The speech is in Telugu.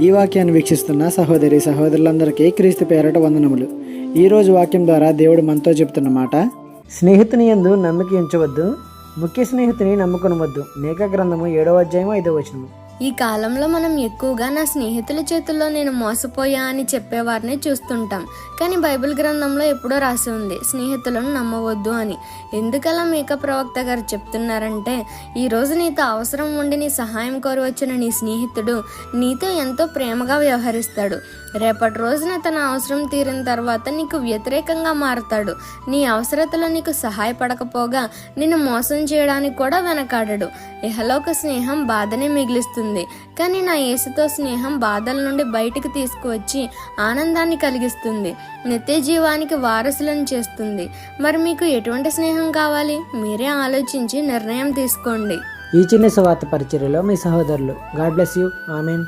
ఈ వాక్యాన్ని వీక్షిస్తున్న సహోదరి సహోదరులందరికీ క్రీస్తు పేరట వందనములు. ఈరోజు వాక్యం ద్వారా దేవుడు మనతో చెప్తున్న మాట: స్నేహితుని యందు నమ్మిక ఉంచవద్దు, ముఖ్య స్నేహితుని నమ్ముకొనవద్దు. మేకా గ్రంథము 7వ అధ్యాయం 5వ వచనము. ఈ కాలంలో మనం ఎక్కువగా నా స్నేహితుల చేతుల్లో నేను మోసపోయా అని చెప్పేవారిని చూస్తుంటాం. కానీ బైబిల్ గ్రంథంలో ఎప్పుడో రాసి ఉంది, స్నేహితులను నమ్మవద్దు అని. ఎందుకలా మీకా ప్రవక్త గారు చెప్తున్నారంటే, ఈరోజు నీతో అవసరం ఉండి నీ సహాయం కోరి వచ్చిన నీ స్నేహితుడు నీతో ఎంతో ప్రేమగా వ్యవహరిస్తాడు. రేపటి రోజున తన అవసరం తీరిన తర్వాత నీకు వ్యతిరేకంగా మారతాడు. నీ అవసరతలో నీకు సహాయపడకపోగా నిన్ను మోసం చేయడానికి కూడా వెనకాడడు. ఇహలోక స్నేహం బాధనే మిగిలిస్తుంది, కానీ నా యేసుతో స్నేహం బాధల నుండి బయటికి తీసుకువచ్చి ఆనందాన్ని కలిగిస్తుంది, నిత్య జీవానికి వారసులను చేస్తుంది. మరి మీకు ఎటువంటి స్నేహం కావాలి? మీరే ఆలోచించి నిర్ణయం తీసుకోండి. ఈ చిన్న సువార్త పరిచర్యలో మీ సహోదరులు. God bless you. ఆమెన్.